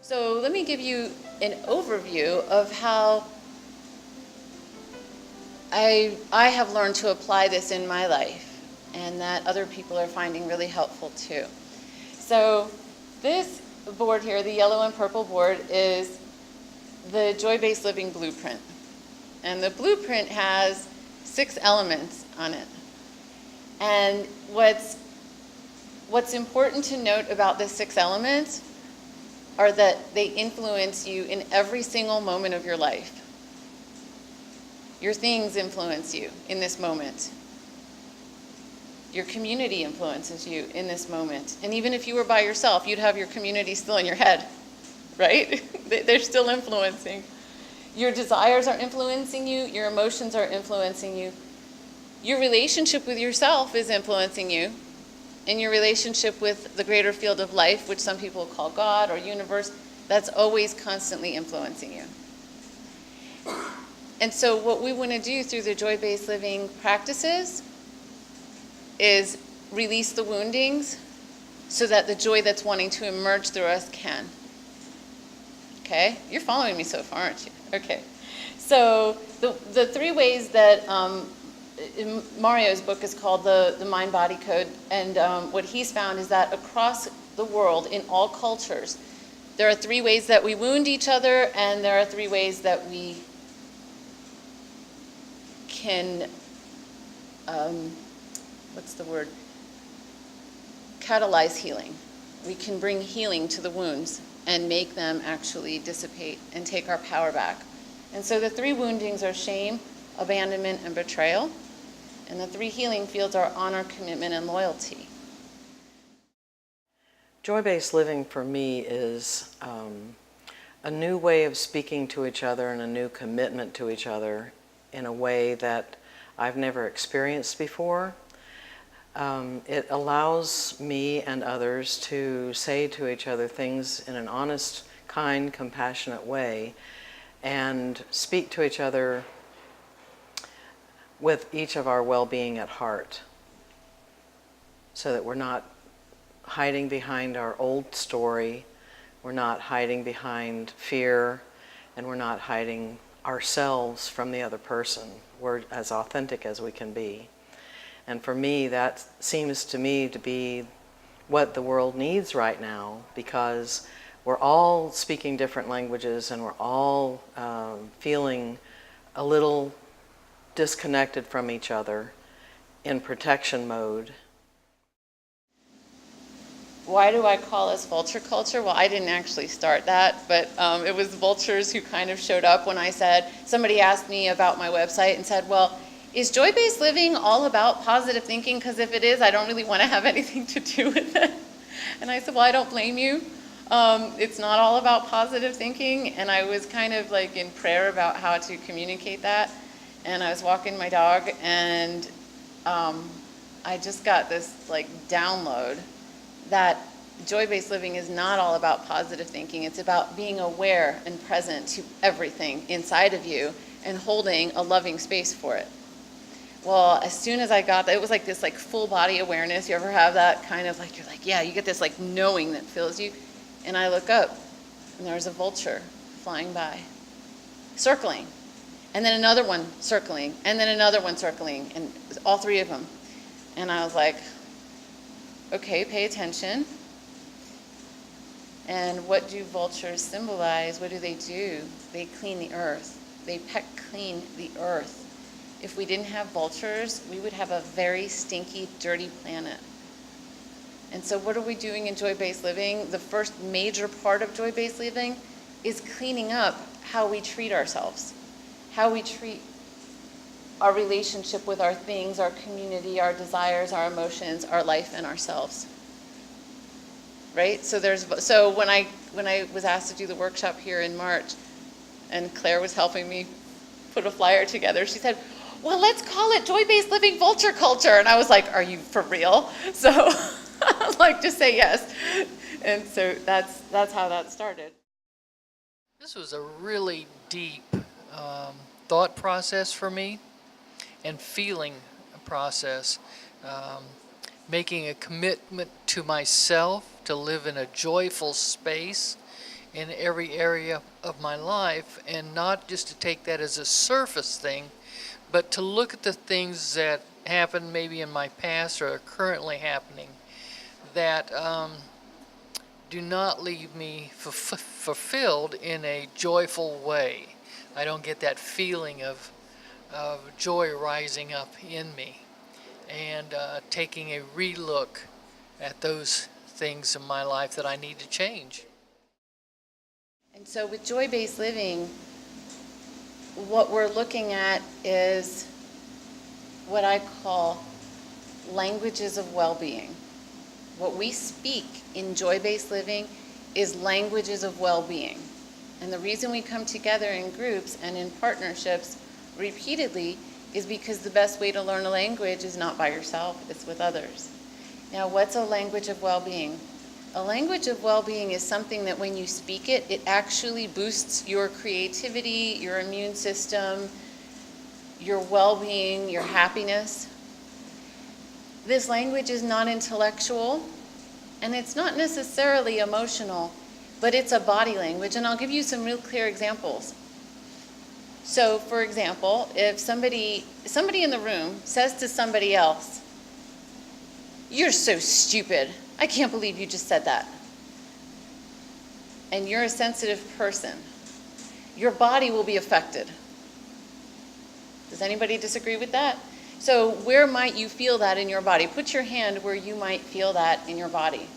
So let me give you an overview of how I have learned to apply this in my life, and that other people are finding really helpful too. So this board here, the yellow and purple board, is the Joy-Based Living Blueprint. And the blueprint has 6 elements on it. And what's important to note about the 6 elements are that they influence you in every single moment of your life. Your things influence you in this moment. Your community influences you in this moment. And even if you were by yourself, you'd have your community still in your head, right? They're still influencing. Your desires are influencing you. Your emotions are influencing you. Your relationship with yourself is influencing you. And your relationship with the greater field of life, which some people call God or universe, that's always constantly influencing you. And so what we want to do through the joy-based living practices is release the woundings so that the joy that's wanting to emerge through us can. Okay? You're following me so far, aren't you? Okay. So the 3 ways that Mario's book is called the MindBody Code, and what he's found is that across the world, in all cultures, there are 3 ways that we wound each other, and there are 3 ways that we can, catalyze healing. We can bring healing to the wounds and make them actually dissipate and take our power back. And so the 3 woundings are shame, abandonment, and betrayal. And the 3 healing fields are honor, commitment, and loyalty. Joy-based living for me is a new way of speaking to each other and a new commitment to each other in a way that I've never experienced before. It allows me and others to say to each other things in an honest, kind, compassionate way and speak to each other with each of our well-being at heart, so that we're not hiding behind our old story, we're not hiding behind fear, and we're not hiding ourselves from the other person. We're as authentic as we can be. And for me, that seems to me to be what the world needs right now, because we're all speaking different languages and we're all feeling a little disconnected from each other in protection mode. Why do I call us Vulture Culture? Well, I didn't actually start that, but it was vultures who kind of showed up when I said, somebody asked me about my website and said, well, is joy-based living all about positive thinking? Because if it is, I don't really want to have anything to do with it. And I said, well, I don't blame you. It's not all about positive thinking. And I was kind of like in prayer about how to communicate that. And I was walking my dog, and I just got this like download that joy-based living is not all about positive thinking. It's about being aware and present to everything inside of you and holding a loving space for it. Well, as soon as I got that, it was like this like full body awareness. You ever have that kind of like, you're like, yeah, you get this like knowing that fills you. And I look up, and there's a vulture flying by, circling. And then another one circling, and then another one circling, and all 3 of them. And I was like, okay, pay attention. And what do vultures symbolize? What do? They clean the earth. They peck clean the earth. If we didn't have vultures, we would have a very stinky, dirty planet. And so what are we doing in joy-based living? The first major part of joy-based living is cleaning up how we treat ourselves, how we treat our relationship with our things, our community, our desires, our emotions, our life, and ourselves. Right? So when I was asked to do the workshop here in March, and Claire was helping me put a flyer together, she said, well, let's call it Joy-Based Living Vulture Culture. And I was like, are you for real? So I'd like to say yes. And so that's how that started. This was a really deep thought process for me, and feeling process, making a commitment to myself to live in a joyful space in every area of my life, and not just to take that as a surface thing, but to look at the things that happened maybe in my past or are currently happening that do not leave me fulfilled in a joyful way. I don't get that feeling of joy rising up in me, and taking a relook at those things in my life that I need to change. And so with joy-based living, what we're looking at is what I call languages of well-being. What we speak in joy-based living is languages of well-being. And the reason we come together in groups and in partnerships repeatedly is because the best way to learn a language is not by yourself, it's with others. Now, what's a language of well-being? A language of well-being is something that when you speak it, it actually boosts your creativity, your immune system, your well-being, your happiness. This language is not intellectual, and it's not necessarily emotional, but it's a body language, and I'll give you some real clear examples. So, for example, if somebody in the room says to somebody else, "You're so stupid. I can't believe you just said that." And you're a sensitive person, your body will be affected. Does anybody disagree with that? So where might you feel that in your body? Put your hand where you might feel that in your body.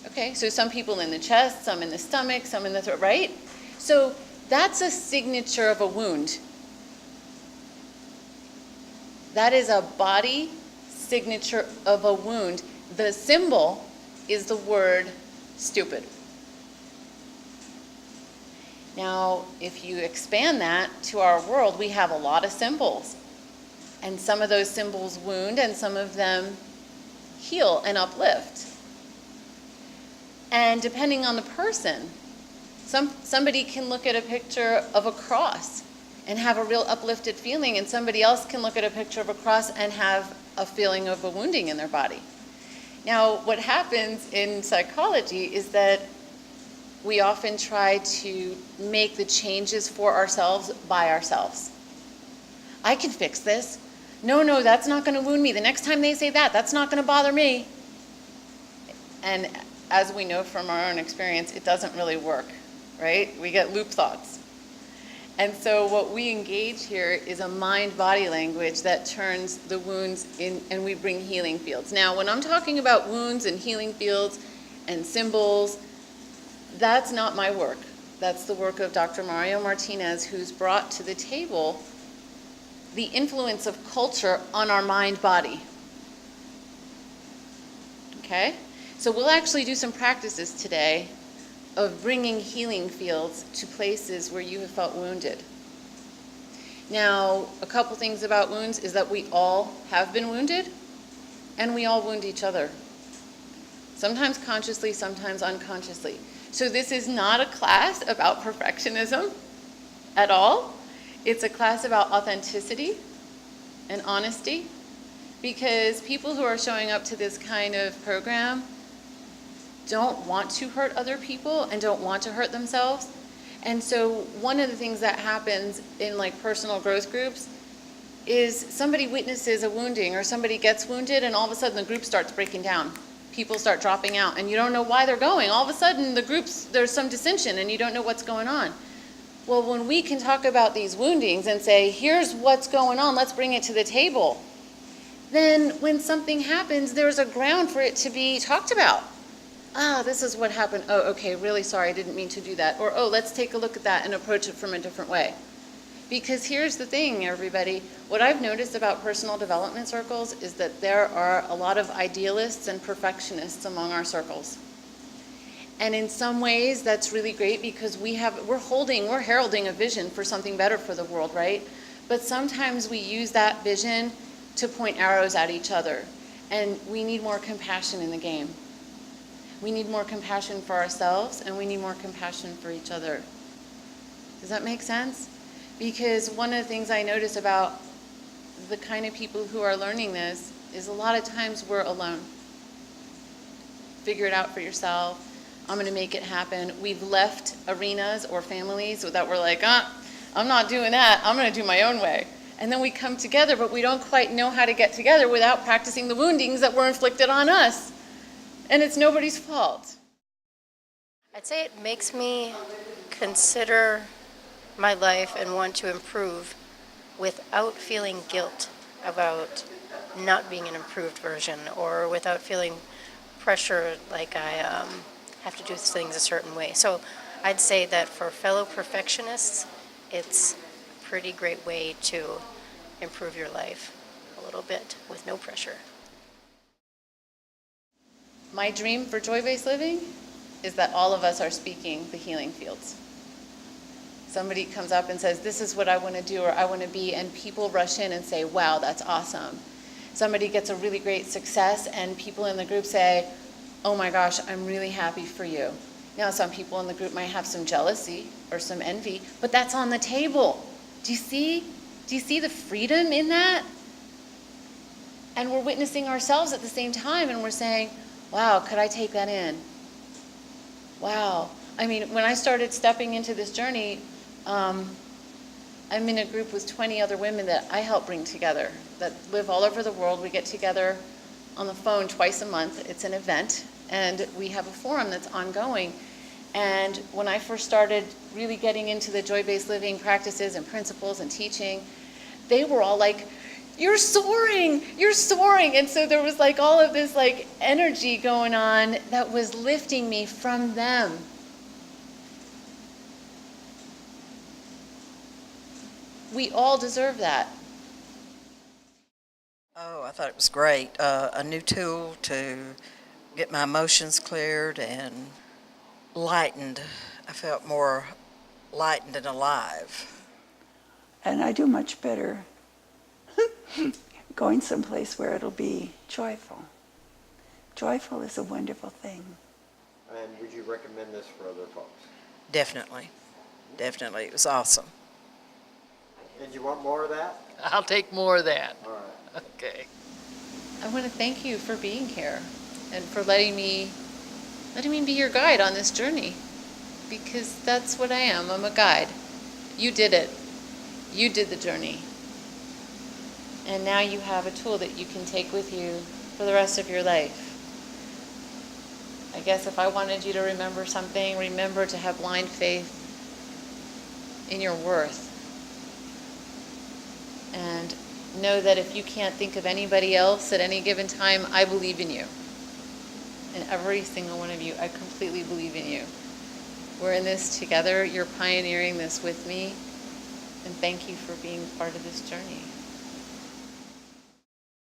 Okay, so some people in the chest, some in the stomach, some in the throat, right? So that's a signature of a wound. That is a body signature of a wound. The symbol is the word stupid. Now, if you expand that to our world, we have a lot of symbols. And some of those symbols wound, and some of them heal and uplift. And depending on the person, somebody can look at a picture of a cross and have a real uplifted feeling, and somebody else can look at a picture of a cross and have a feeling of a wounding in their body. Now, what happens in psychology is that we often try to make the changes for ourselves by ourselves. I can fix this. No, that's not going to wound me. The next time they say that, that's not going to bother me. And as we know from our own experience, it doesn't really work, right? We get loop thoughts. And so what we engage here is a mind-body language that turns the wounds in, and we bring healing fields. Now, when I'm talking about wounds and healing fields and symbols, that's not my work. That's the work of Dr. Martinez, who's brought to the table the influence of culture on our mind-body. Okay? So we'll actually do some practices today of bringing healing fields to places where you have felt wounded. Now, a couple things about wounds is that we all have been wounded, and we all wound each other. Sometimes consciously, sometimes unconsciously. So this is not a class about perfectionism at all. It's a class about authenticity and honesty, because people who are showing up to this kind of program don't want to hurt other people and don't want to hurt themselves. And so one of the things that happens in like personal growth groups is somebody witnesses a wounding or somebody gets wounded, and all of a sudden the group starts breaking down. People start dropping out, and you don't know why they're going. All of a sudden the groups, there's some dissension and you don't know what's going on. Well, when we can talk about these woundings and say, here's what's going on, let's bring it to the table, then when something happens, there's a ground for it to be talked about. This is what happened. Oh, okay, really sorry, I didn't mean to do that. Or, oh, let's take a look at that and approach it from a different way. Because here's the thing, everybody. What I've noticed about personal development circles is that there are a lot of idealists and perfectionists among our circles. And in some ways, that's really great because we're heralding a vision for something better for the world, right? But sometimes we use that vision to point arrows at each other. And we need more compassion in the game. We need more compassion for ourselves, and we need more compassion for each other. Does that make sense? Because one of the things I notice about the kind of people who are learning this is a lot of times we're alone. figure it out for yourself. I'm going to make it happen. We've left arenas or families that were like, I'm not doing that. I'm going to do my own way. And then we come together, but we don't quite know how to get together without practicing the woundings that were inflicted on us. And it's nobody's fault. I'd say it makes me consider my life and want to improve without feeling guilt about not being an improved version, or without feeling pressure like I have to do things a certain way. So I'd say that for fellow perfectionists, it's a pretty great way to improve your life a little bit with no pressure. My dream for joy-based living is that all of us are speaking the healing fields. Somebody comes up and says, this is what I want to do or I want to be, and people rush in and say, wow, that's awesome. Somebody gets a really great success and people in the group say, oh my gosh, I'm really happy for you. Now, some people in the group might have some jealousy or some envy, but that's on the table. Do you see? Do you see the freedom in that? And we're witnessing ourselves at the same time, and we're saying, wow, could I take that in? Wow. I mean, when I started stepping into this journey, I'm in a group with 20 other women that I help bring together that live all over the world. We get together on the phone twice a month. It's an event, and we have a forum that's ongoing. And when I first started really getting into the joy-based living practices and principles and teaching, they were all like, you're soaring, you're soaring. And so there was like all of this like energy going on that was lifting me from them. We all deserve that. Oh, I thought it was great. A new tool to get my emotions cleared and lightened. I felt more lightened and alive. And I do much better going someplace where it'll be joyful. Joyful is a wonderful thing. And would you recommend this for other folks? Definitely. Definitely. It was awesome. And you want more of that? I'll take more of that. All right. Okay. I want to thank you for being here and for letting me be your guide on this journey, because that's what I am. I'm a guide. You did it. You did the journey. And now you have a tool that you can take with you for the rest of your life. I guess if I wanted you to remember something, remember to have blind faith in your worth. And know that if you can't think of anybody else at any given time, I believe in you. And every single one of you, I completely believe in you. We're in this together. You're pioneering this with me. And thank you for being part of this journey.